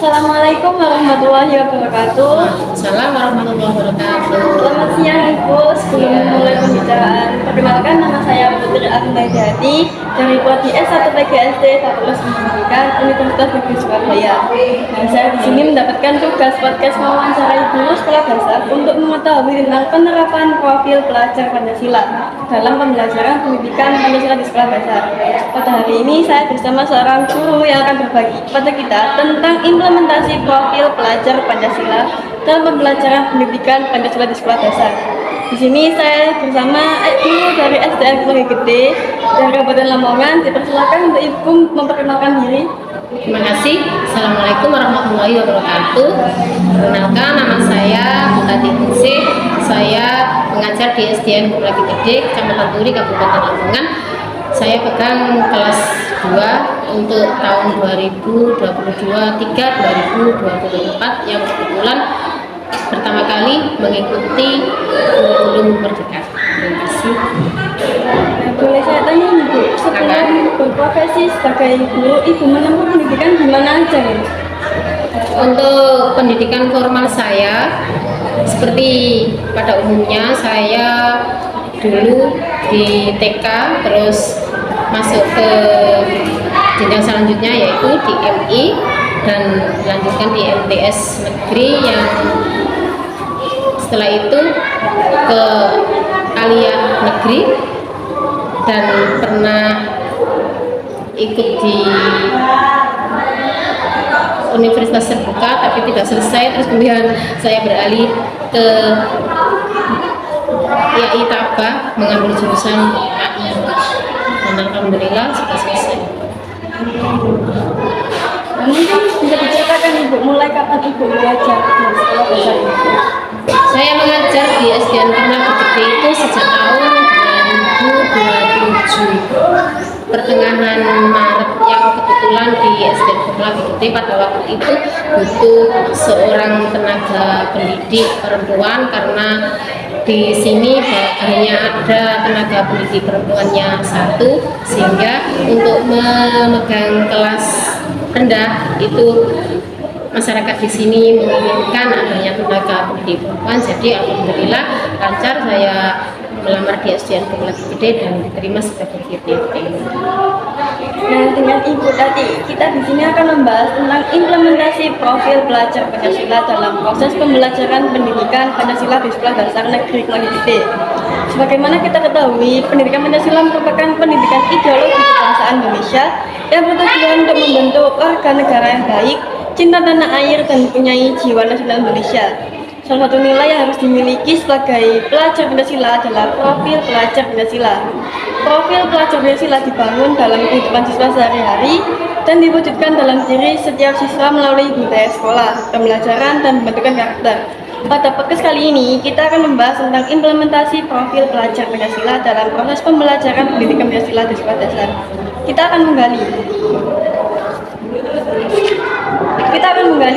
Assalamualaikum warahmatullahi wabarakatuh. Assalamualaikum warahmatullahi wabarakatuh. Selamat siang Ibu. Sebelum memulai pembicaraan, perkenalkan nama saya Putri Agniaryati dari Prodi S1 PGSD Fakultas Pendidikan Universitas Negeri Surabaya. Dan saya di sini mendapatkan tugas podcast mewawancarai guru sekolah dasar untuk mengetahui tentang penerapan profil pelajar Pancasila dalam pembelajaran pendidikan Pancasila di sekolah dasar. Pada hari ini saya bersama seorang guru yang akan berbagi kepada kita tentang implementasi profil pelajar Pancasila dalam pembelajaran pendidikan Pancasila di sekolah dasar. Di sini saya bersama guru dari SDN Keluarga Gede dari Kabupaten Lamongan. Dipersilakan untuk Ibu memperkenalkan diri. Terima kasih. Assalamualaikum warahmatullahi wabarakatuh. Perkenalkan, nama saya Butati Ningsih. Saya mengajar di SDN Keluarga Gede, Kecamatan Turi, Kabupaten Lamongan. Saya pegang kelas 2 untuk tahun 2022-2024 yang kebetulan pertama kali mengikuti kurikulum Merdeka. Terima kasih. Boleh saya tanya nih Bu, setelah berprofesi sebagai guru, Ibu menempuh pendidikan di mana aja ya? Untuk pendidikan formal saya, seperti pada umumnya saya dulu di TK, terus masuk ke jenjang selanjutnya yaitu di MI dan dilanjutkan di MTS negeri, yang setelah itu ke Aliyah negeri dan pernah ikut di Universitas Terbuka tapi tidak selesai, terus kemudian saya beralih ke YAI Tabah mengambil jurusan AI dan alhamdulillah sudah selesai. Mungkin bisa diceritakan Ibu mulai kapan Ibu belajar di sekolah dasar ini? Saya mengajar di SDN Keluarga Gede itu sejak tahun 2027 pertengahan Maret, yang kebetulan di SDN Keluarga Gede pada waktu itu butuh seorang tenaga pendidik perempuan karena di sini hanya ada tenaga pendidik perempuannya satu, sehingga untuk memegang kelas rendah itu masyarakat di sini menginginkan adanya tenaga pendidik perempuan. Jadi alhamdulillah lancar, saya melamar di SDN Keluarga Gede dan diterima sebagai PTT. Nah, dengan Ibu tadi kita di sini akan membahas tentang implementasi profil pelajar Pancasila dalam proses pembelajaran pendidikan Pancasila di sekolah dasar negeri Keluarga Gede. Sebagaimana kita ketahui, pendidikan Pancasila merupakan pendidikan ideologi kebangsaan Indonesia yang bertujuan untuk membentuk warga negara yang baik, cinta tanah air, dan mempunyai jiwa nasional Indonesia. Salah satu nilai yang harus dimiliki sebagai pelajar Pancasila adalah profil pelajar Pancasila. Profil pelajar Pancasila dibangun dalam kehidupan siswa sehari-hari dan diwujudkan dalam diri setiap siswa melalui budaya sekolah, pembelajaran, dan pembentukan karakter. Pada podcast kali ini, kita akan membahas tentang implementasi profil pelajar Pancasila dalam proses pembelajaran pendidikan Pancasila di sekolah dasar. Kita akan menggali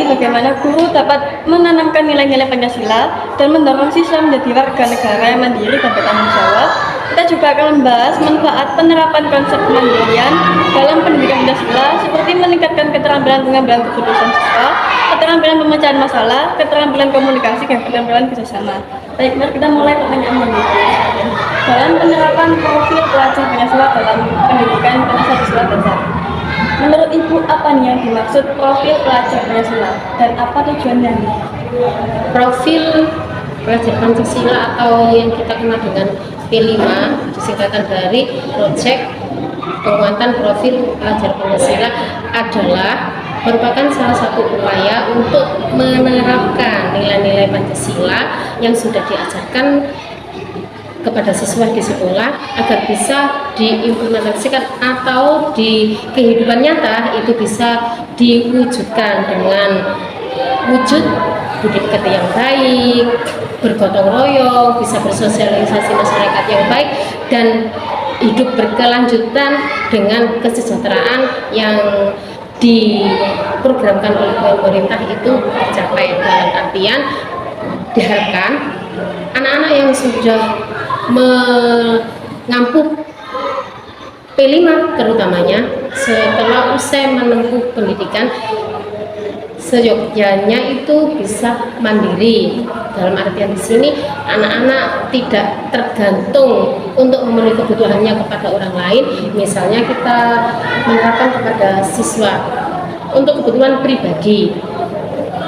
bagaimana guru dapat menanamkan nilai-nilai Pancasila dan mendorong siswa menjadi warga negara yang mandiri dan bertanggung jawab. Kita juga akan membahas manfaat penerapan konsep kemandirian dalam pendidikan Pancasila, seperti meningkatkan keterampilan pengambilan keputusan siswa, keterampilan pemecahan masalah, keterampilan komunikasi, dan keterampilan kerjasama. Baik, mari kita mulai pertanyaan dulu. Dalam penerapan profil pelajar Pancasila dalam pendidikan Pancasila di sekolah dasar, menurut Ibu apa nih yang dimaksud profil pelajar Pancasila dan apa tujuannya? Profil pelajar Pancasila atau yang kita kenal dengan P5 disingkatan dari Proyek Penguatan Profil Pelajar Pancasila adalah merupakan salah satu upaya untuk menerapkan nilai-nilai Pancasila yang sudah diajarkan kepada siswa di sekolah agar bisa diimplementasikan atau di kehidupan nyata itu bisa diwujudkan dengan wujud budi pekerti yang baik, bergotong royong, bisa bersosialisasi masyarakat yang baik dan hidup berkelanjutan dengan kesejahteraan yang diprogramkan oleh pemerintah itu tercapai. Dalam artian diharapkan anak-anak yang sudah mengampu P5 terutamanya setelah usai menempuh pendidikan seyogyanya itu bisa mandiri. Dalam artian di sini anak-anak tidak tergantung untuk memenuhi kebutuhannya kepada orang lain. Misalnya kita menerapkan kepada siswa untuk kebutuhan pribadi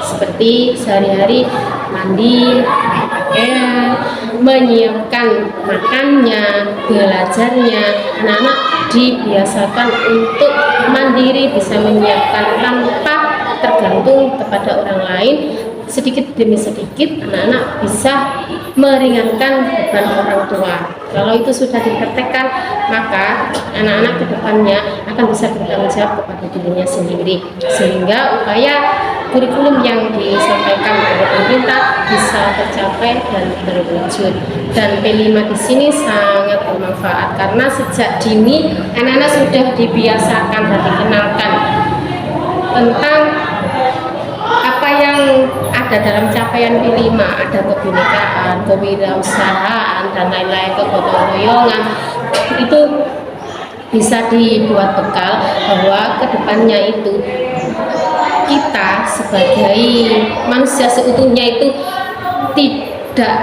seperti sehari-hari mandi, pakaian, menyiapkan makannya, belajarnya. Anak-anak dibiasakan untuk mandiri, bisa menyiapkan tanpa tergantung kepada orang lain. Sedikit demi sedikit anak-anak bisa meringankan beban orang tua. Kalau itu sudah dipraktekkan, maka anak-anak kedepannya akan bisa bertanggung jawab kepada dirinya sendiri, sehingga upaya kurikulum yang disampaikan oleh pemerintah bisa tercapai dan terwujud. Dan P5 di sini sangat bermanfaat karena sejak dini anak-anak sudah dibiasakan dan dikenalkan tentang apa yang ada dalam capaian P5, ada kebinekaan, kewirausahaan, dan lain-lain, kegotong royongan. Itu bisa dibuat bekal bahwa kedepannya itu kita sebagai manusia seutuhnya itu tidak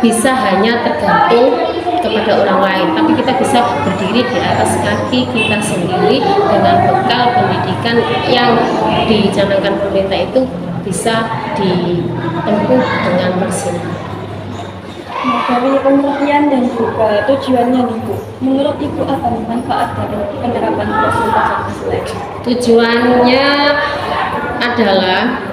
bisa hanya tergantung kepada orang lain, tapi kita bisa berdiri di atas kaki kita sendiri dengan bekal pendidikan yang dicanangkan pemerintah itu bisa ditempuh dengan maksimal. Nah, dari pengertian dan juga tujuannya nih Bu, menurut Ibu apa nih manfaat dari penerapan profil Pancasila? Tujuannya adalah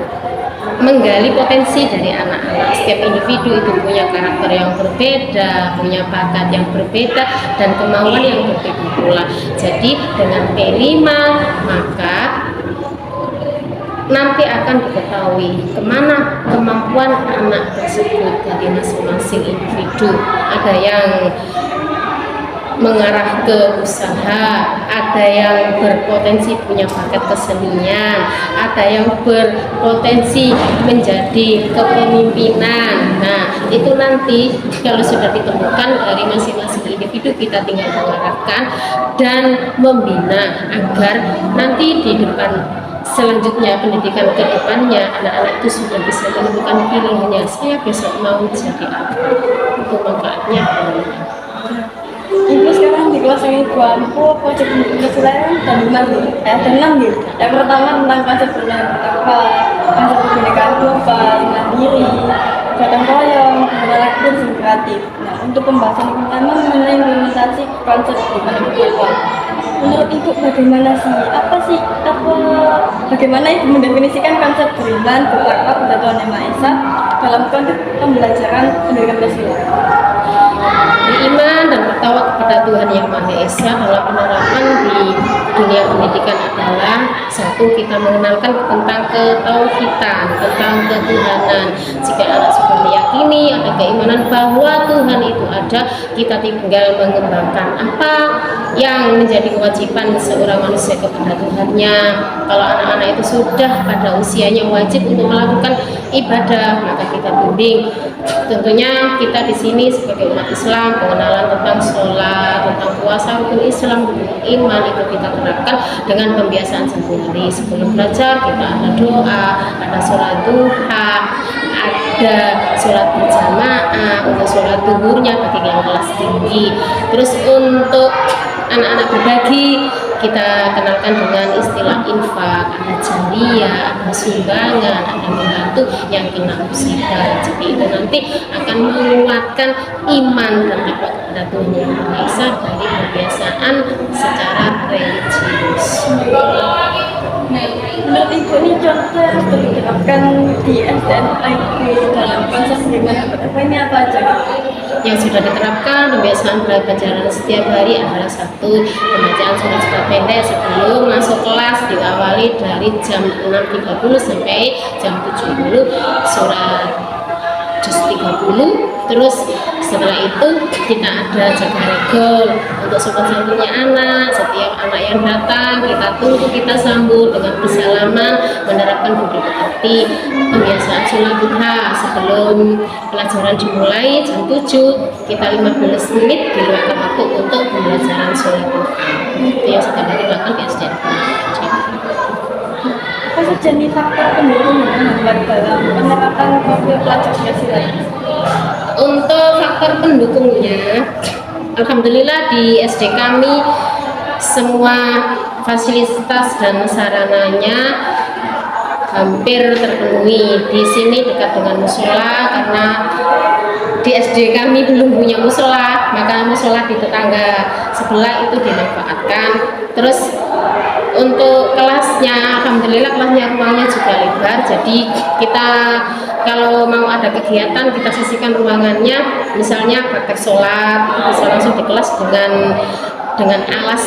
menggali potensi dari anak-anak. Setiap individu itu punya karakter yang berbeda, punya bakat yang berbeda, dan kemauan yang berbeda pula. Jadi dengan P5 maka nanti akan diketahui kemana kemampuan anak tersebut dari masing-masing individu. Ada yang mengarah ke usaha, ada yang berpotensi punya bakat kesenian, ada yang berpotensi menjadi kepemimpinan. Nah, itu nanti kalau sudah ditemukan dari masing-masing individu, kita tinggal mengarahkan dan membina agar nanti di depan selanjutnya pendidikan ke depannya anak-anak itu sudah bisa menentukan pilihannya, saya besok mau jadi apa. Itu manfaatnya. Ibu sekarang di kelas yang mampu konsep Pancasila dan 6 gitu. Yang pertama tentang konsep apa, konsep kebinekaan global, mandiri, gotong royong, berlaku dan kreatif. Nah, untuk pembahasan yang pertama mengenai implementasi konsep kebinekaan global. Menurut Ibu bagaimana Ibu mendefinisikan konsep beriman, bertakwa pada Tuhan Yang Maha Esa dalam konteks pembelajaran pendidikan Pancasila? Beriman dan bertakwa kepada Tuhan Yang Maha Esa dalam penerapan di dunia pendidikan adalah satu, kita mengenalkan tentang ketauhidan, tentang ketuhanan. Jika anak sudah meyakini ada keimanan bahwa Tuhan itu ada, kita tinggal mengembangkan apa yang menjadi kewajiban seorang manusia kepada Tuhannya. Kalau anak-anak itu sudah pada usianya wajib untuk melakukan ibadah, maka kita bimbing. Tentunya kita di sini sebagai umat Islam, pengenalan tentang sholat, tentang puasa, rukun Islam, rukun iman itu kita terapkan dengan pembiasaan sehari-hari. Sebelum belajar kita ada doa, ada sholat duha, ada sholat berjamaah, untuk sholat duhurnya bagi yang kelas tinggi. Terus untuk anak-anak berbagi, kita kenalkan dengan istilah infak, ada jariyah, ada sumbangan, ada membantu yang kena musibah. Jadi itu nanti akan menguatkan iman dan takwa kepada Tuhan Yang Maha Esa dari kebiasaan secara religius. Nah, menurut Ibu ini contoh yang harus diterapkan di SDNIP dalam proses pendidikan apa ini apa aja? Yang sudah diterapkan kebiasaan belajar setiap hari adalah satu, pembacaan surat-surat pendek sebelum masuk kelas diawali dari jam 6.30 sampai jam 7.00 surat juz 30. Terus setelah itu kita ada jaga regol untuk sopan-santunnya anak. Setiap anak yang datang kita tunggu, kita sambut dengan bersalaman, menerapkan budi pekerti, pembiasaan sholat duha sebelum pelajaran dimulai jam 7, kita 15 menit diluangkan waktu untuk pembelajaran sholat duha. Itu yang setiap hari dilakukan di SDN. Apa saja nih faktor pendukung yang menghambat dalam penerapan profil pelajar Pancasila? Untuk faktor pendukungnya, alhamdulillah di SD kami semua fasilitas dan sarananya hampir terpenuhi. Di sini dekat dengan musola karena di SD kami belum punya musola, maka musola di tetangga sebelah itu dimanfaatkan. Terus untuk kelasnya, alhamdulillah kelasnya ruangnya juga lebar, jadi kita kalau mau ada kegiatan kita sisihkan ruangannya, misalnya praktek sholat itu bisa langsung di kelas dengan alas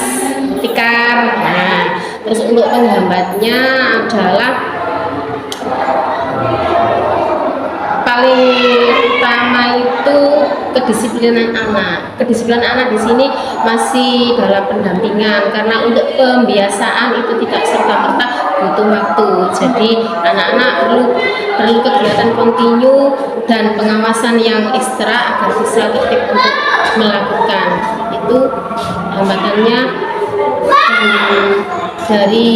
tikar. Nah, terus untuk penghambatnya adalah paling utama itu kedisiplinan anak. Kedisiplinan anak di sini masih dalam pendampingan karena untuk pembiasaan itu tidak serta-merta butuh waktu. Jadi anak-anak perlu kegiatan kontinu dan pengawasan yang ekstra agar bisa tertib untuk melakukan. Itu hambatannya dari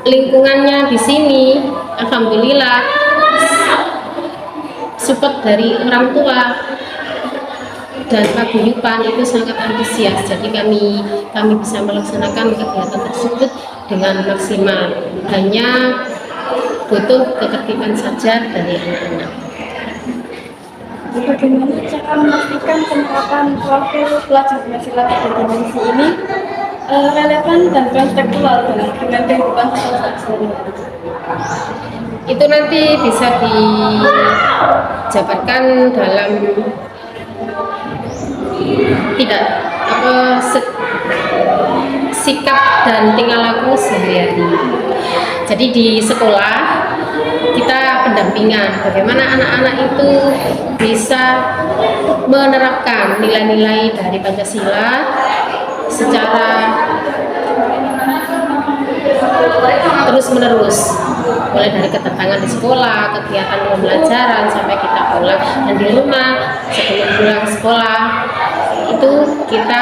lingkungannya di sini. Alhamdulillah support dari orang tua dan paguyuban itu sangat antusias, jadi kami bisa melaksanakan kegiatan tersebut dengan maksimal. Hanya butuh ketertiban saja dari anak-anak. Bagaimana cara memastikan penerapan profil pelajar Pancasila tiga dimensi ini relevan dan kontekstual dengan kehidupan sehari-hari? Itu nanti bisa dijabarkan dalam sikap dan tingkah laku sehari-hari. Jadi di sekolah kita pendampingan bagaimana anak-anak itu bisa menerapkan nilai-nilai dari Pancasila secara terus-menerus, mulai dari kedatangan di sekolah, kegiatan pembelajaran sampai kita pulang, dan di rumah sebelum pulang sekolah itu kita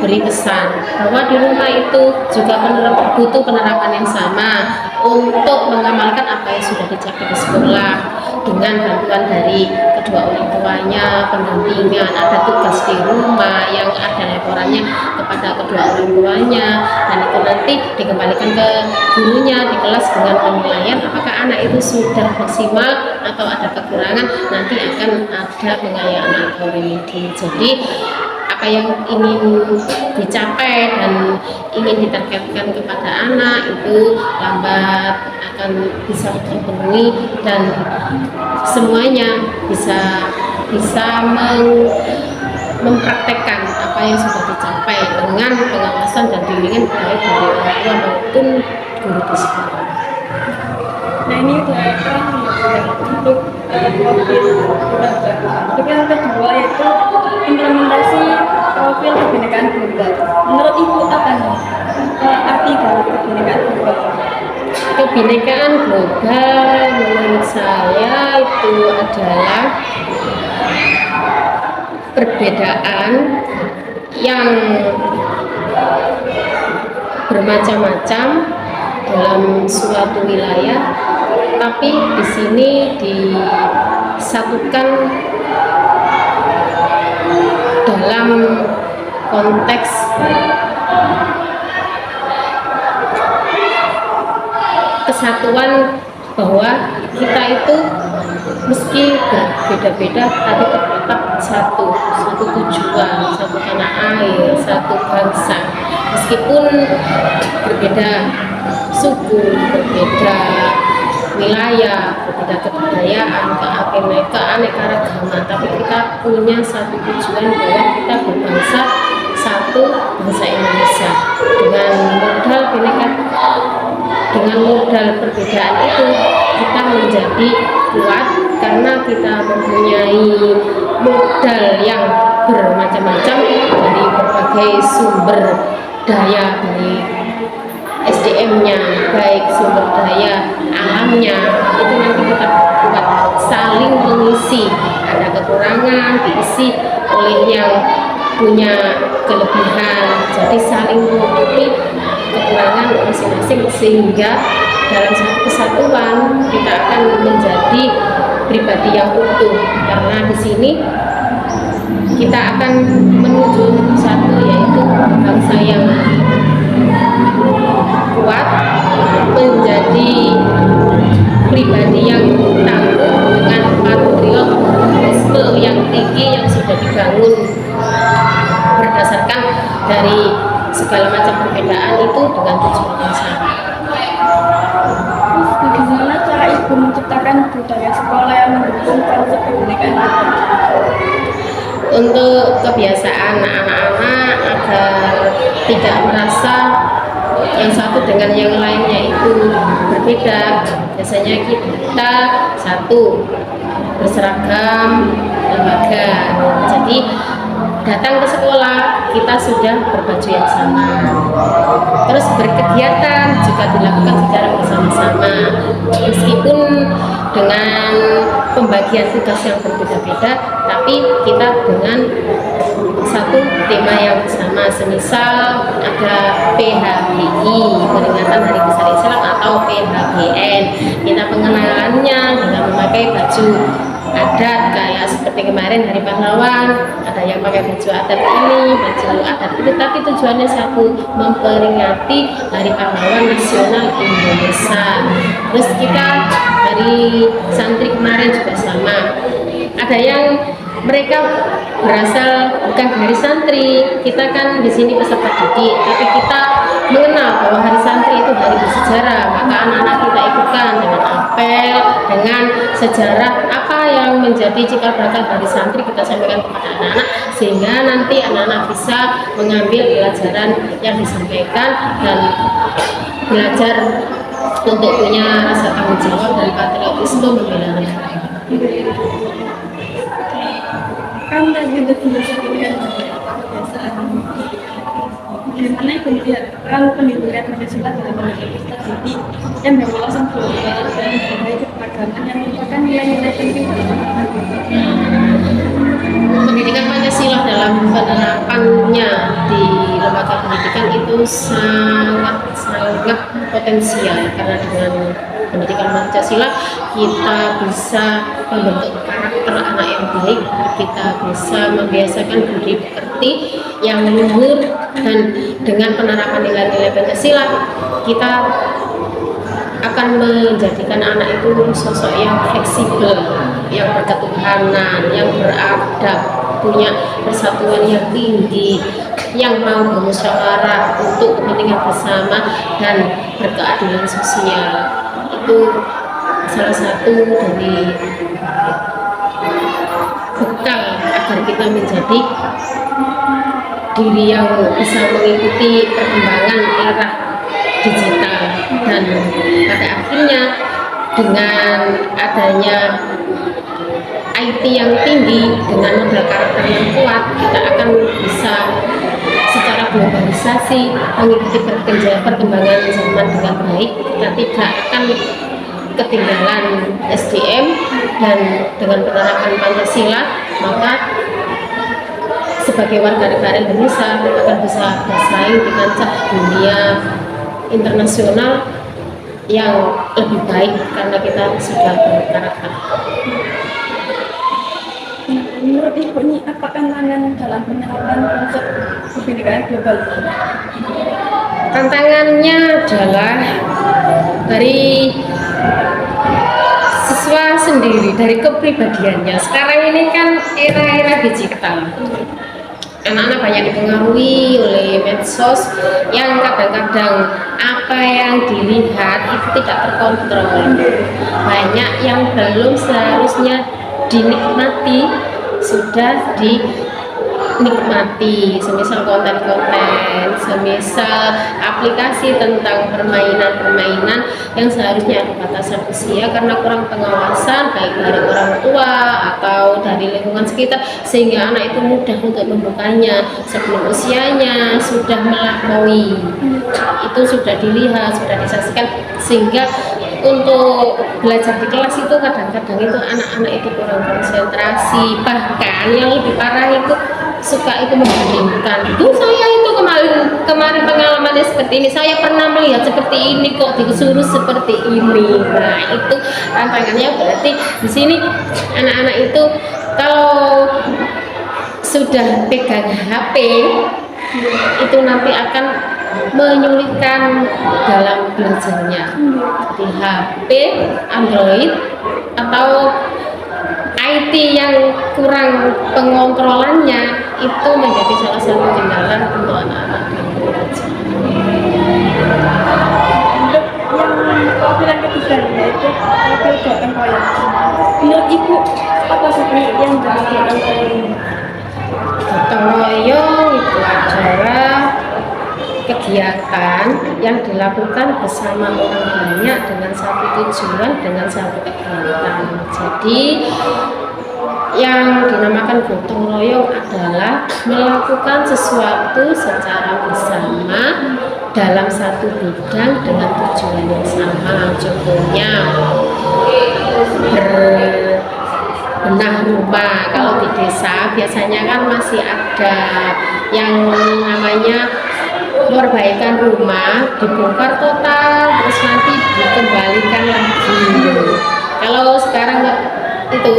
beri pesan bahwa di rumah itu juga butuh penerapan yang sama untuk mengamalkan apa yang sudah dicapai di sekolah dengan bantuan dari kedua orang tuanya, pendampingan, ada tugas di rumah yang ada laporannya kepada kedua orang tuanya, dan itu nanti dikembalikan ke gurunya di kelas dengan penilaian apakah anak itu sudah maksimal atau ada kekurangan, nanti akan ada pengayaan atau remedi. Jadi apa yang ingin dicapai dan ingin ditargetkan kepada anak itu lambat akan bisa terpenuhi dan semuanya bisa mempraktekkan apa yang sudah dicapai dengan pengawasan dan bimbingan baik dari orang tua maupun guru di sekolah. Nah ini udah untuk profil keluarga. Tapi yang kedua yaitu implementasi profil kebinekaan global. Menurut Ibu apa nih arti dari kebinekaan global? Kebinekaan global menurut saya itu adalah perbedaan yang bermacam-macam dalam suatu wilayah, tapi di sini disatukan dalam konteks kesatuan bahwa kita itu meski berbeda-beda tapi tetap satu tujuan, satu tanah air, satu bangsa. Meskipun berbeda suku, berbeda wilayah, berbeda kebudayaan, keanekaragaman, tapi kita punya satu tujuan bahwa kita berbangsa satu, bangsa Indonesia. Dengan modal perbedaan itu kita menjadi kuat karena kita mempunyai modal yang bermacam-macam dari berbagai sumber daya, dari SDM-nya, baik sumber daya alamnya, itu nanti kita buat saling mengisi. Ada kekurangan diisi oleh yang punya kelebihan, jadi saling menutupi kekurangan masing-masing, sehingga dalam satu kesatuan kita akan menjadi pribadi yang utuh. Karena di sini kita akan menuju satu, yaitu bangsa yang kuat, menjadi pribadi yang tangguh dengan patriotisme yang tinggi yang sudah dibangun berdasarkan dari segala macam perbedaan itu dengan tujuan yang sama. Terus bagaimana cara Ibu menciptakan budaya sekolah yang mendukung konsep kebinekaan? Untuk kebiasaan anak-anak agar tidak merasa yang satu dengan yang lainnya itu berbeda, biasanya kita satu berseragam lembaga, jadi datang ke sekolah kita sudah berbaju yang sama, terus berkegiatan juga dilakukan secara bersama-sama, meskipun dengan pembagian tugas yang berbeda-beda, tapi kita dengan satu tema yang sama. Semisal ada PHBI, peringatan Hari Besar Islam, atau PHBN, kita pengenalannya dengan memakai baju adat kayak seperti kemarin Hari Pahlawan, ada yang pakai baju adat ini, baju adat itu, tapi tujuannya satu, memperingati Hari Pahlawan Nasional Indonesia. Terus kita Hari Santri kemarin juga sama, ada yang mereka berasal bukan dari santri, kita kan di sini peserta didik, tapi kita mengenal bahwa Hari Santri itu hari bersejarah, maka anak-anak kita ikutkan dengan apel, dengan sejarah apa yang menjadi cikal bakal Hari Santri kita sampaikan kepada anak-anak, sehingga nanti anak-anak bisa mengambil pelajaran yang disampaikan dan belajar untuk punya rasa tanggung jawab dan patriotisme membela negara. Kan tadi udah disebutkan kebiasaan. Bagaimana Ibu melihat peran pendidikan Pancasila dalam Universitas didik yang berwawasan global dan berbagai keberagaman yang merupakan nilai-nilai penting dalam pendidikan Pancasila dalam penerapannya di lembaga pendidikan itu sangat potensial, karena dengan pendidikan Pancasila kita bisa membentuk karakter anak yang baik, kita bisa membiasakan budi pekerti yang luhur, dan dengan penerapan nilai-nilai Pancasila kita akan menjadikan anak itu sosok yang fleksibel, yang berketuhanan, yang beradab, punya persatuan yang tinggi, yang mau bermusyawarah untuk kepentingan bersama dan berkeadilan sosial. Itu salah satu dari bekal agar kita menjadi diri yang bisa mengikuti perkembangan era digital, dan pada akhirnya dengan adanya IT yang tinggi dengan modal karakter yang kuat, kita akan bisa secara globalisasi mengikuti perkembangan zaman dengan baik. Kita tidak akan ketinggalan SDM, dan dengan penerapan Pancasila maka sebagai warga negara Indonesia akan bisa bersaing di kancah dunia internasional yang lebih baik karena kita sudah berkarakter. Menurut Ibu ini apa tantangan dalam penerapan konsep kebinekaan global? Tantangannya adalah dari siswa siswa sendiri dari kepribadiannya. Sekarang ini kan era-era digital. Anak-anak banyak dipengaruhi oleh medsos yang kadang-kadang apa yang dilihat itu tidak terkontrol. Banyak yang belum seharusnya dinikmati sudah dinikmati, semisal konten-konten, semisal aplikasi tentang permainan-permainan yang seharusnya ada batasan usia karena kurang pengawasan baik dari orang tua atau dari lingkungan sekitar, sehingga anak itu mudah untuk membukanya sebelum usianya sudah melampaui. Itu sudah dilihat, sudah disaksikan, sehingga untuk belajar di kelas itu kadang-kadang itu anak-anak itu kurang konsentrasi, bahkan yang lebih parah itu suka itu membandingkan. Itu saya itu kemarin pengalamannya seperti ini, saya pernah melihat seperti ini kok disuruh seperti ini. Nah itu tantangannya, berarti di sini anak-anak itu kalau sudah pegang HP itu nanti akan menyulitkan dalam belajarnya. Di HP, Android atau IT yang kurang pengontrolannya itu menjadi salah satu kendala untuk anak-anak belajar. Yang profil yang ketiga yaitu profil gotong royong. Menurut Ibu apa sebenarnya yang jadi gotong royong ini? Gotong royong itu adalah kegiatan yang dilakukan bersama orang banyak dengan satu tujuan, dengan satu kegiatan. Jadi yang dinamakan gotong royong adalah melakukan sesuatu secara bersama dalam satu bidang dengan tujuan yang sama. Contohnya benah rumah. Kalau di desa biasanya kan masih ada yang namanya perbaikan rumah, dibongkar total terus nanti dikembalikan lagi. Kalau sekarang itu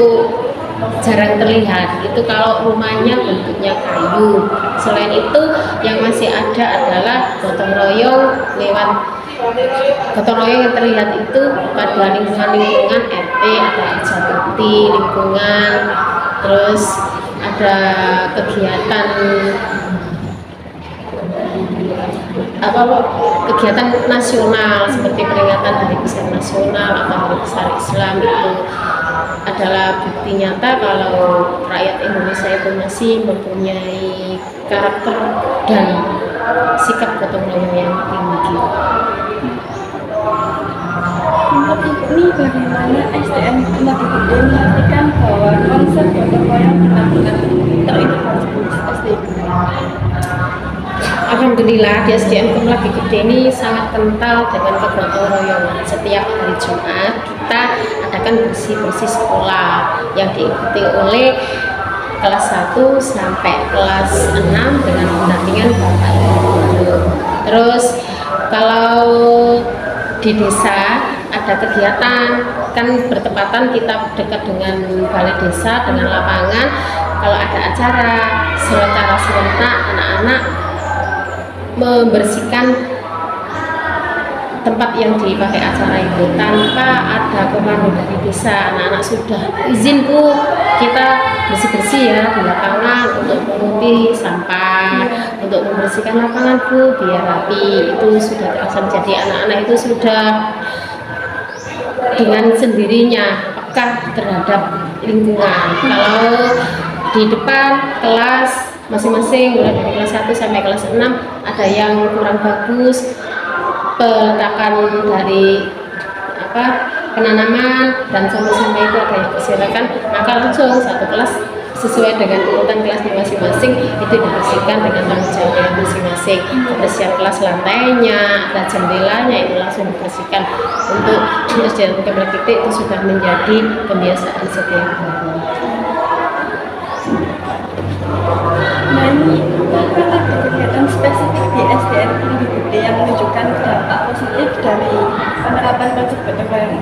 jarang terlihat, itu kalau rumahnya bentuknya kayu. Selain itu yang masih ada adalah gotong royong lewat gotong royong yang terlihat itu pada lingkungan RT, ada Ijabukti lingkungan, terus ada kegiatan kegiatan nasional seperti peringatan Hari Besar Nasional atau Hari Besar Islam. Itu adalah bukti nyata kalau rakyat Indonesia itu masih mempunyai karakter dan sikap gotong royong yang tinggi. Menurut Ibu ini bagaimana SDN Kemati Gede memastikan bahwa konsep gotong royong benar-benar terintegrasi SD? Alhamdulillah di SDN Kemlaki Gede ini sangat kental dengan kegotong royongan. Setiap hari Jumat kita adakan bersih-bersih sekolah yang diikuti oleh kelas 1 sampai kelas 6 dengan pendampingan Bapak Ibu. Terus kalau di desa ada kegiatan, kan bertepatan kita dekat dengan balai desa, dengan lapangan. Kalau ada acara secara serentak, anak-anak membersihkan tempat yang dipakai acara itu tanpa ada komando dari desa. Anak-anak sudah izin Bu, kita bersih-bersih ya di lapangan untuk menguti sampah, untuk membersihkan lapangan Bu biar rapi. Itu sudah terlaksana. Jadi anak-anak itu sudah dengan sendirinya peka terhadap lingkungan. Kalau di depan kelas masing-masing mulai dari kelas 1 sampai kelas 6 ada yang kurang bagus peletakan dari penanaman dan sampai itu ada yang berserakan, maka langsung satu kelas sesuai dengan urutan kelasnya masing-masing itu dibersihkan dengan tanggung jawab masing-masing. Kebersihan kelas lantainya, ada jendelanya itu langsung dibersihkan. Untuk SDN Kemlaki Gede itu sudah menjadi kebiasaan setiap hari. Nah ini apakah ada kegiatan spesifik di SDN Kemlaki Gede yang menunjukkan dampak positif dari penerapan konsep gotong royong?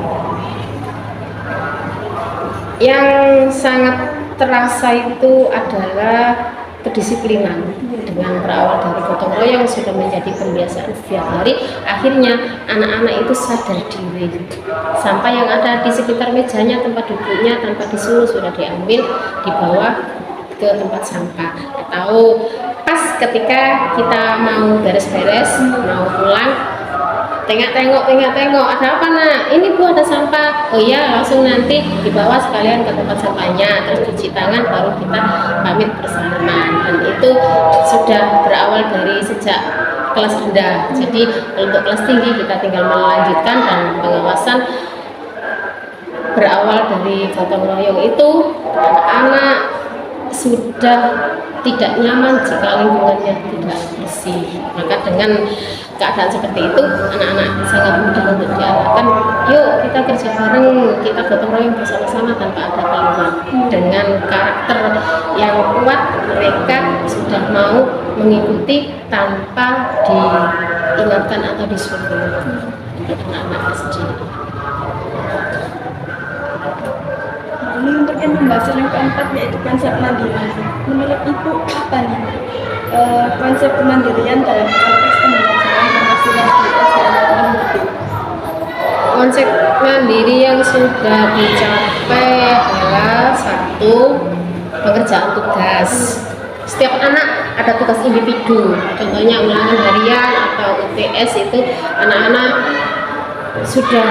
Yang sangat terasa itu adalah kedisiplinan. Dengan berawal dari gotong royong sudah menjadi kebiasaan setiap hari, akhirnya anak-anak itu sadar diri. Sampah yang ada di sekitar mejanya, tempat duduknya, tanpa disuruh sudah diambil, dibawa ke tempat sampah. Atau pas ketika kita mau beres-beres, mau pulang, tengok, ada apa nak? Ini Bu ada sampah. Oh iya, langsung nanti dibawa sekalian ke tempat sampahnya, terus cuci tangan, baru kita pamit bersalaman. Dan itu sudah berawal dari sejak kelas rendah. Jadi untuk kelas tinggi kita tinggal melanjutkan, dan pengawasan berawal dari gotong royong itu anak-anak sudah tidak nyaman jika lingkungannya tidak bersih. Maka dengan keadaan seperti itu, anak-anak sangat mudah untuk diarahkan, yuk kita kerja bareng, kita gotong royong bersama-sama tanpa ada keluhan. Dengan karakter yang kuat, mereka sudah mau mengikuti tanpa diingatkan atau disuruh. Untuk anak-anak sendiri. Ini untuk yang pembahasan yang keempat, yaitu konsep mandiri. Menurut Ibu apa nih konsep kemandirian dalam konteks pembelajaran Pancasila di SDN? Konsep mandiri yang sudah dicapai adalah satu, pengerjaan tugas. Setiap anak ada tugas individu, contohnya ulangan harian atau UTS, itu anak-anak sudah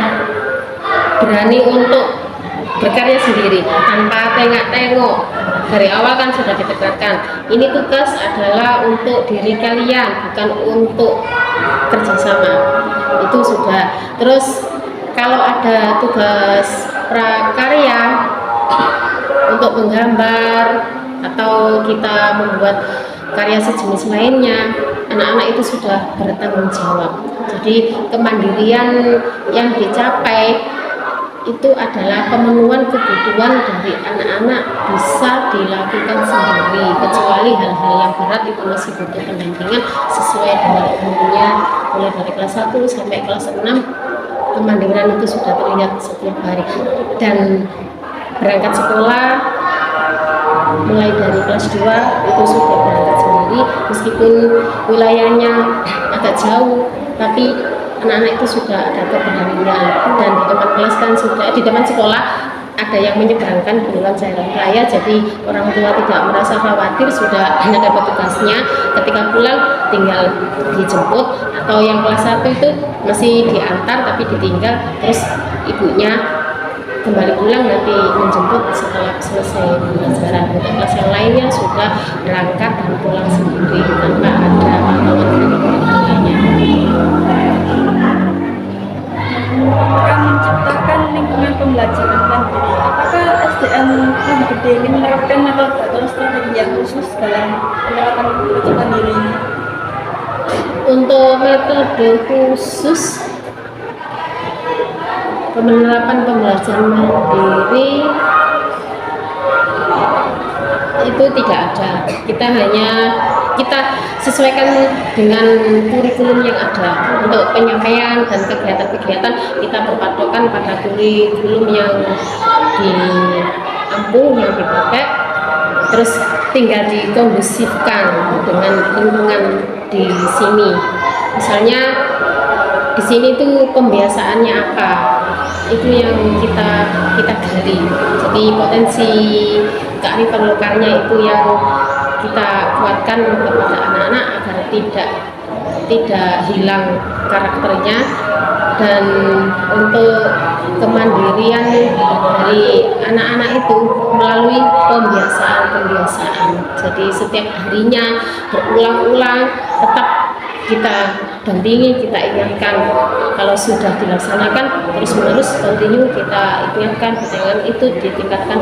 berani untuk berkarya sendiri tanpa tengok-tengok. Dari awal kan sudah ditekankan, ini tugas adalah untuk diri kalian, bukan untuk kerjasama. Itu sudah. Terus kalau ada tugas prakarya untuk menggambar atau kita membuat karya sejenis lainnya, anak-anak itu sudah bertanggung jawab. Jadi kemandirian yang dicapai itu adalah pemenuhan kebutuhan dari anak-anak bisa dilakukan sendiri, kecuali hal-hal yang berat itu masih butuh pendampingan sesuai dengan umurnya. Mulai dari kelas 1 sampai kelas 6, kemandirian itu sudah terlihat setiap hari. Dan berangkat sekolah mulai dari kelas 2 itu sudah berangkat sendiri, meskipun wilayahnya agak jauh, tapi anak-anak itu sudah ada keberanian. Dan di depan kelas kan sudah, di depan sekolah ada yang menyeberangkan bulan jalan raya, jadi orang tua tidak merasa khawatir, sudah ada petugasnya. Ketika pulang tinggal dijemput, atau yang kelas 1 itu masih diantar tapi ditinggal, terus ibunya kembali pulang nanti menjemput setelah selesai pembelajaran. Untuk kelas yang lainnya sudah berangkat dan pulang sendiri tanpa ada pantauan dari orang tuanya. Akan menciptakan lingkungan pembelajaran mandiri. Apakah SDN Lebih Gede ini menerapkan metode atau strategi yang khusus dalam penerapan belajar mandiri ini? Untuk metode khusus penerapan pembelajaran mandiri itu tidak ada. Kita sesuaikan dengan kurikulum yang ada. Untuk penyampaian dan kegiatan-kegiatan kita berpatokan pada kurikulum yang diampu, yang dipakai, terus tinggal dikondusifkan dengan lingkungan di sini. Misalnya di sini tuh pembiasaannya apa, itu yang kita gali. Jadi potensi kearifan lokalnya itu yang kita kuatkan kepada anak-anak agar tidak hilang karakternya. Dan untuk kemandirian dari anak-anak itu melalui pembiasaan. Jadi setiap harinya berulang-ulang tetap kita dampingi, kita ingatkan. Kalau sudah dilaksanakan terus-menerus continue kita ingatkan, dengan itu ditingkatkan.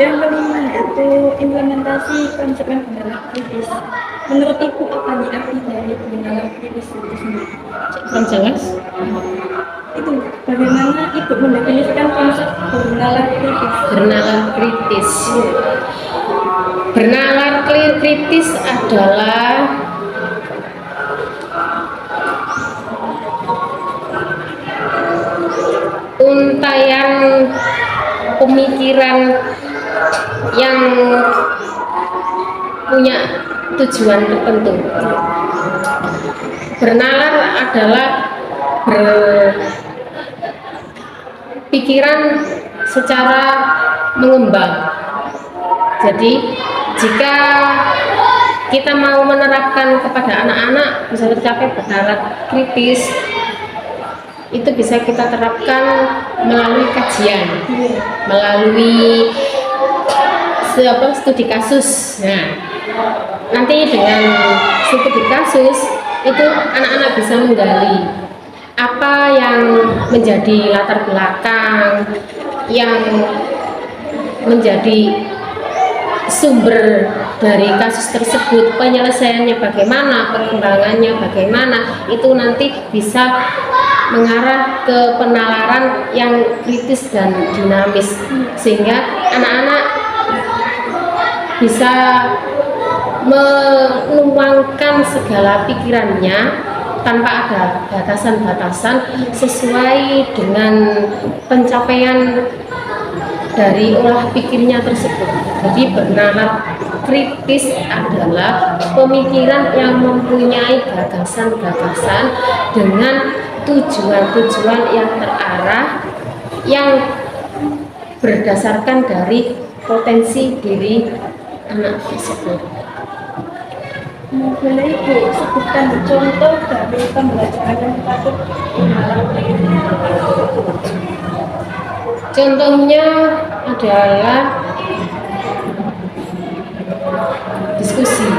Yang kelima itu implementasi konsep pengenalan kritis. Menurut Ibu apa nih arti dari pengenalan kritis itu sendiri? Kurang jelas? Itu bagaimana Ibu mendefinisikan konsep pengenalan kritis? Bernalar kritis. Bernalar kritis adalah untaian pemikiran yang punya tujuan tertentu. Bernalar adalah berpikiran secara mengembang. Jadi jika kita mau menerapkan kepada anak-anak bisa tercapai bernalar kritis, itu bisa kita terapkan melalui kajian, melalui studi kasus. Nah, nanti dengan studi kasus itu anak-anak bisa menggali apa yang menjadi latar belakang, yang menjadi sumber dari kasus tersebut, penyelesaiannya bagaimana, perkembangannya bagaimana, itu nanti bisa mengarah ke penalaran yang kritis dan dinamis, sehingga anak-anak bisa menuangkan segala pikirannya tanpa ada batasan-batasan sesuai dengan pencapaian dari olah pikirnya tersebut. Jadi bernalar kritis adalah pemikiran yang mempunyai gagasan-gagasan dengan tujuan-tujuan yang terarah, yang berdasarkan dari potensi diri anak tersebut. Boleh Ibu sebutkan contoh dari pembelajaran yang patut Contohnya adalah diskusi.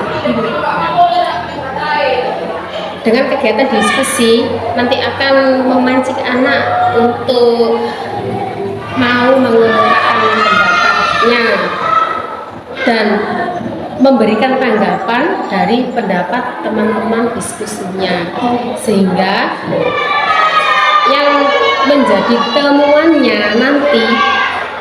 Dengan kegiatan diskusi nanti akan memancing anak untuk mau mengungkapkan pendapatnya dan memberikan tanggapan dari pendapat teman-teman diskusinya, sehingga yang menjadi temuannya nanti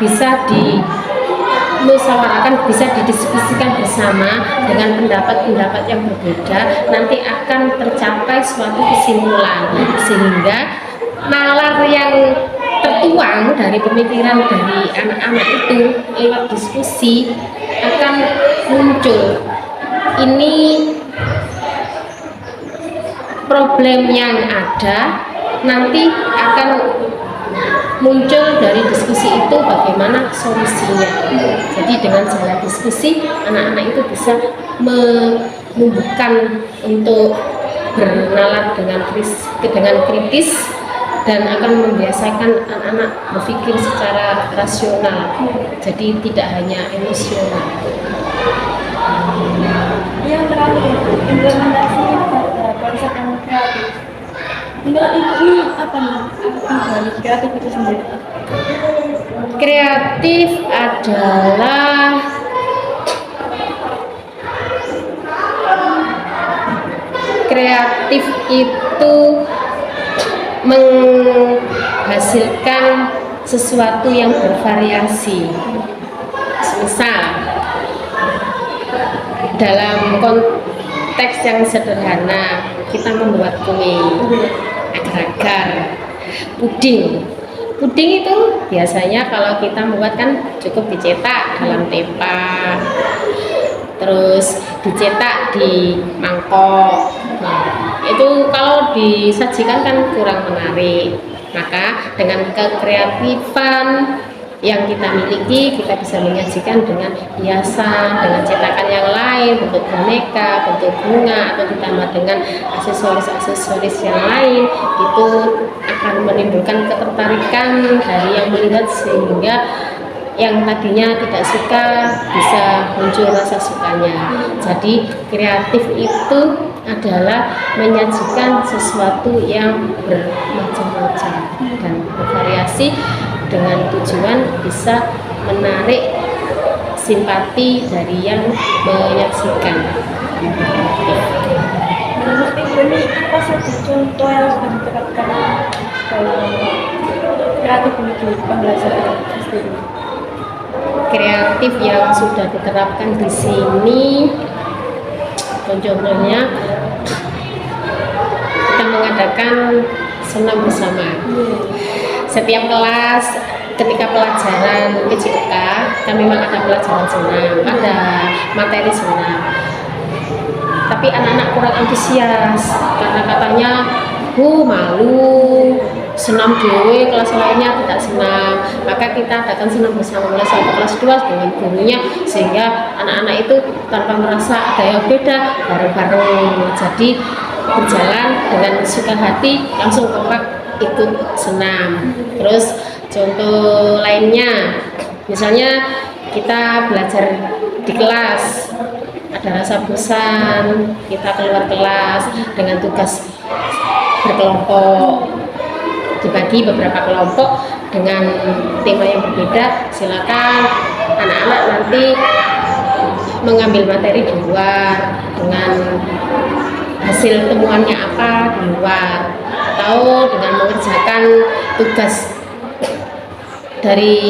bisa dimusyawarahkan, bisa didiskusikan bersama dengan pendapat-pendapat yang berbeda, nanti akan tercapai suatu kesimpulan, sehingga nalar yang tertuang dari pemikiran dari anak-anak itu lewat diskusi akan muncul. Ini problem yang ada nanti akan muncul dari diskusi itu bagaimana solusinya. Jadi dengan jalan diskusi anak-anak itu bisa menumbuhkan untuk bernalar dengan kritis dan akan membiasakan anak-anak berpikir secara rasional, jadi tidak hanya emosional. yang terakhir, implementasi pada konsep yang kreatif. Menurut Ibu ini apa nih arti dari kreatif itu sendiri? Kreatif adalah kreatif itu menghasilkan sesuatu yang bervariasi. Misal dalam konteks yang sederhana, kita membuat kue agar-agar, puding itu biasanya kalau kita membuat kan cukup dicetak dalam tempa, terus dicetak di mangkok. Nah, itu kalau disajikan kan kurang menarik. Maka dengan kekreatifan yang kita miliki, kita bisa menyajikan dengan hiasan, dengan cetakan yang lain, bentuk boneka, bentuk bunga, atau ditambah dengan aksesoris-aksesoris yang lain. Itu akan menimbulkan ketertarikan dari yang melihat, sehingga yang tadinya tidak suka bisa muncul rasa sukanya. Jadi kreatif itu adalah menyajikan sesuatu yang bermacam-macam dan bervariasi dengan tujuan bisa menarik simpati dari yang menyaksikan. Menurut Ibu ini apa saja contoh yang sudah diterapkan dalam kreatif ini di pembelajaran SD ini? Kreatif yang sudah diterapkan di sini, contohnya kita mengadakan senam bersama. Setiap kelas ketika pelajaran PJK kan memang ada pelajaran senam, ada materi senam, tapi anak-anak kurang antusias karena katanya malu senam dewe, kelas lainnya tidak senam. Maka kita adakan senam bersama mulai 1 kelas 2 dengan gurunya, sehingga anak-anak itu tanpa merasa ada yang beda, bareng-bareng. Jadi berjalan dengan suka hati, langsung kompak ikut senam. Terus contoh lainnya, misalnya kita belajar di kelas, ada rasa bosan, kita keluar kelas dengan tugas berkelompok, dibagi beberapa kelompok dengan tema yang berbeda. Silakan anak-anak nanti mengambil materi di luar dengan hasil temuannya apa di luar, atau dengan mengerjakan tugas dari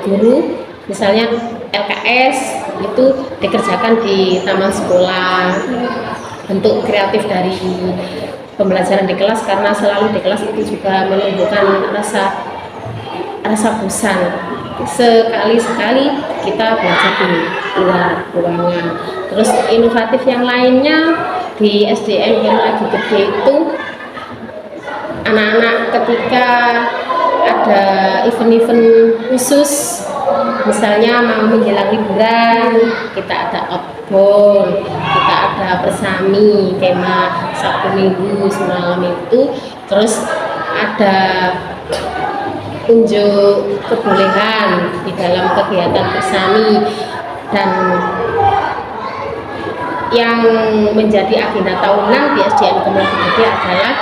guru, misalnya LKS itu dikerjakan di taman sekolah. Bentuk kreatif dari pembelajaran di kelas, karena selalu di kelas itu juga menimbulkan rasa bosan. Sekali-sekali kita belajar di luar ruangan. Terus inovatif yang lainnya di SDN yang lagi gede itu, anak-anak ketika ada event-event khusus, misalnya mau menjelang liburan, kita ada outbound, kita ada persami, tema Sabtu Minggu semalam itu. Terus ada unjuk kebolehan di dalam kegiatan persami. Dan yang menjadi agenda tahunan di SDN Kemlaki Gede adalah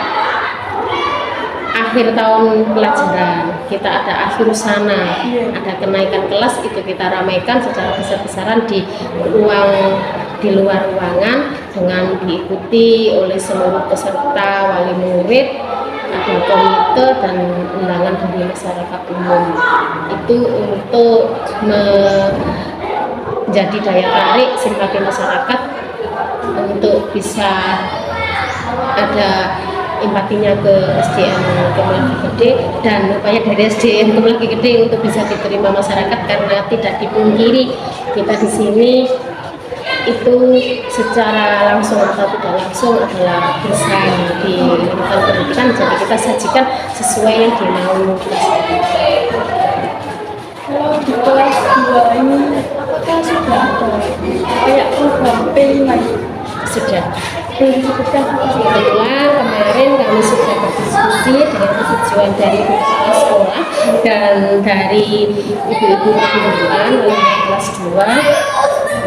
akhir tahun pelajaran. Kita ada akhir sana, ada kenaikan kelas, itu kita ramaikan secara besar-besaran di luar ruangan dengan diikuti oleh seluruh peserta, wali murid, ada komite dan undangan dari masyarakat umum. Itu untuk menjadi daya tarik simpati masyarakat untuk bisa ada empatinya ke SDN Kemlaki Gede, dan upaya dari SDN Kemlaki Gede untuk bisa diterima masyarakat, karena tidak dipungkiri kita di sini itu secara langsung atau tidak langsung adalah bersaing di lingkungan pendidikan. Jadi kita sajikan sesuai yang dimau. Kalau di kelas 2 ini apakah sudah ada kayak program P5? Sudah. Boleh disebutkan apa sih? Kebetulan kemarin kami sudah berdiskusi dengan persetujuan dari kepala sekolah dan dari ibu-ibu kependidikan oleh kelas 2.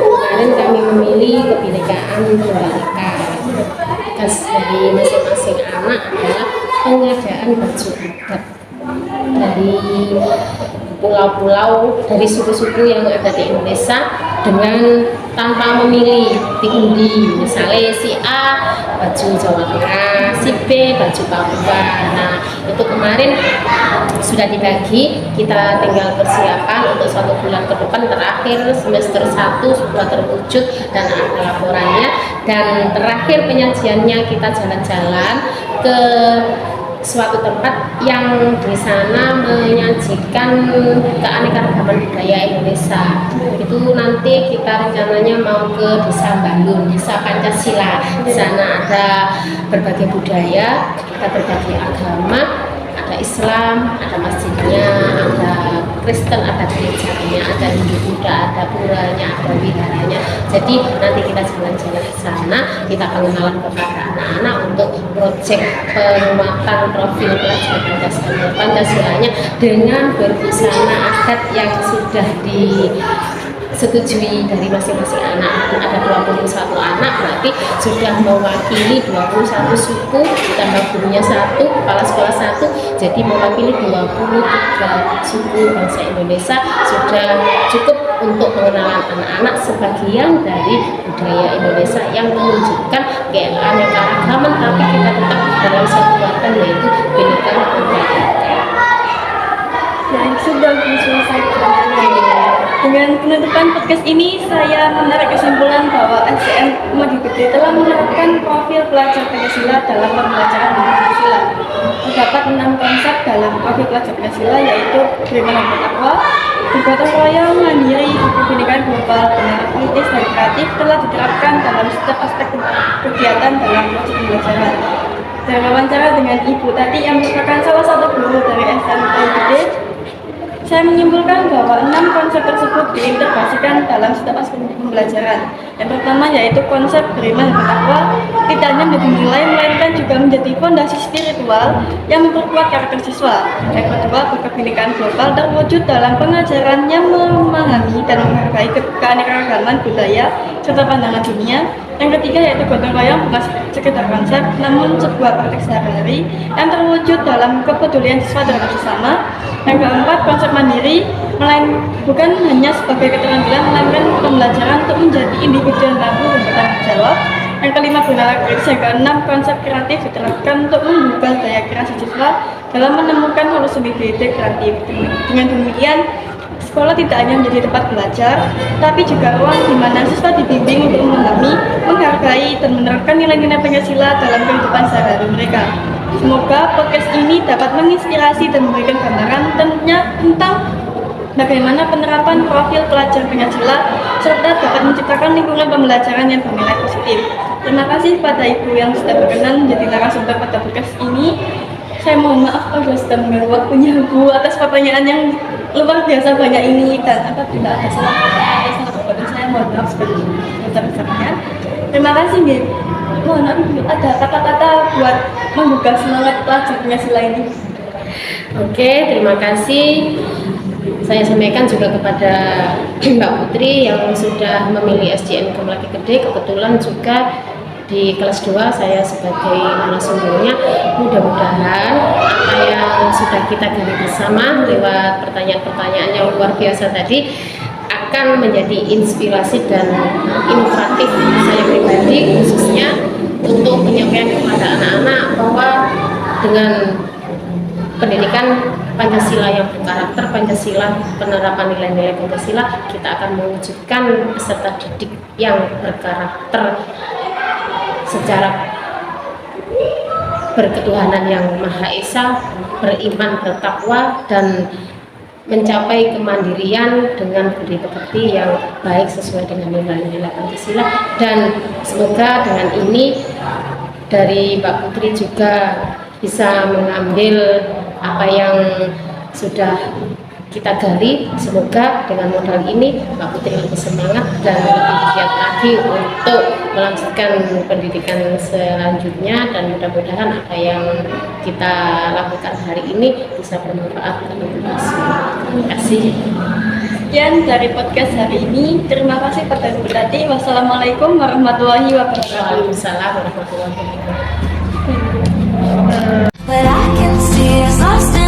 Kemarin kami memilih kebinekaan tunggal ika. Tugas dari masing-masing anak adalah pengadaan baju adat dari pulau-pulau, dari suku-suku yang ada di Indonesia, dengan tanpa memilih, diundi. Misalnya si A baju Jawa Tengah, si B baju Papua. Nah, itu kemarin sudah dibagi, kita tinggal persiapan untuk 1 bulan ke depan. Terakhir semester 1 sudah terwujud dan ada laporannya, dan terakhir penyajiannya kita jalan-jalan ke suatu tempat yang di sana menyajikan keanekaragaman budaya Indonesia. Itu nanti kita rencananya mau ke Desa Bandung, Desa Pancasila. Di sana ada berbagai budaya, ada berbagai agama, ada Islam, ada masjidnya, ada Kristen, ada gerejanya, ada Hindu-Buddha, ada puranya, ada wiharanya. Jadi nanti kita jalan-jalan ke sana, kita pengenalan kepada anak-anak untuk proyek penguatan profil pelajar Pancasilanya dengan berbusana adat yang sudah disetujui dari masing-masing anak. Ada 21 anak, berarti sudah mewakili 21 suku, ditambah gurunya 1, kepala sekolah 1, jadi mewakili 23 suku bangsa Indonesia. Sudah cukup untuk pengenalan anak-anak sebagian dari budaya Indonesia yang menunjukkan keanekaragaman, tapi kita tetap dalam satu wadah, yaitu Bhinneka Tunggal Ika. Ya, sudah diselesaikan. Dengan penutupan podcast ini, saya menarik kesimpulan bahwa SDN Kemlaki Gede telah menerapkan profil pelajar Pancasila dalam pembelajaran Pancasila. Terdapat 6 konsep dalam profil pelajar Pancasila, yaitu beriman dan bertakwa, bergotong royong, mandiri, pendidikan global, dan kritis dan kreatif telah diterapkan dalam setiap aspek kegiatan dalam proses pembelajaran. Dari wawancara dengan Ibu Tati yang merupakan salah satu guru dari SDN Kemlaki Gede, saya menyimpulkan bahwa 6 konsep tersebut diintegrasikan dalam setiap aspek pembelajaran. Yang pertama yaitu konsep beriman dan bertakwa, tidak hanya menjadi nilai, melainkan juga menjadi fondasi spiritual yang memperkuat karakter siswa. Yang kedua, berkebinekaan global terwujud dalam pengajaran yang memahami dan menghargai keanekaragaman budaya serta pandangan dunia. Yang ketiga yaitu gotong royong, bukan sekedar konsep, namun sebuah praktik sehari-hari yang terwujud dalam kepedulian siswa terhadap sesama. Yang keempat, konsep mandiri, bukan hanya sebagai keterampilan, melainkan pembelajaran untuk menjadi individu yang mampu dan bertanggung jawab. Yang kelima, bernalar kritis. Yang keenam, konsep kreatif diterapkan untuk menggugah daya kreasi siswa dalam menemukan solusi ide kreatif. Dengan demikian, sekolah tidak hanya menjadi tempat belajar, tapi juga ruang di mana siswa dibimbing untuk memahami, menghargai, dan menerapkan nilai-nilai Pancasila dalam kehidupan sehari-hari mereka. Semoga podcast ini dapat menginspirasi dan memberikan gambaran tentang bagaimana penerapan profil pelajar Pancasila serta dapat menciptakan lingkungan pembelajaran yang bernilai positif. Terima kasih kepada Ibu yang sudah berkenan menjadi narasumber pada podcast ini. Saya mohon maaf kalau sudah mengganggu waktunya Bu atas pertanyaan yang luar biasa banyak ini, dan apabila ada salah perbuatan saya mohon maaf sebesar-besarnya. Terima kasih Nggih. Mohon maaf ada kata-kata buat menggugah semangat pelajar Pancasila ini. Oke, terima kasih. Saya sampaikan juga kepada Mbak Putri yang sudah memilih SDN Kemlaki Gede. Kebetulan juga di kelas 2 saya sebagai narasumbernya. Mudah-mudahan apa yang sudah kita gali bersama lewat pertanyaan-pertanyaan yang luar biasa tadi akan menjadi inspirasi dan inovatif saya pribadi, khususnya untuk penyampaian kepada anak-anak bahwa dengan pendidikan Pancasila yang berkarakter Pancasila, penerapan nilai-nilai Pancasila, kita akan mewujudkan peserta didik yang berkarakter secara berketuhanan yang Maha Esa, beriman, bertakwa, dan mencapai kemandirian dengan budi pekerti yang baik sesuai dengan nilai-nilai Pancasila. Dan semoga dengan ini dari Mbak Putri juga bisa mengambil apa yang sudah kita gali. Semoga dengan modal ini Mbak Putri lebih semangat dan lebih giat lagi untuk melanjutkan pendidikan selanjutnya, dan mudah-mudahan apa yang kita lakukan hari ini bisa bermanfaat bagi kita semua. Terima kasih. Sekian dari podcast hari ini. Terima kasih pada Ibu Tati. Wassalamualaikum warahmatullahi wabarakatuh. Waalaikumsalam warahmatullahi wabarakatuh. But I can see us lost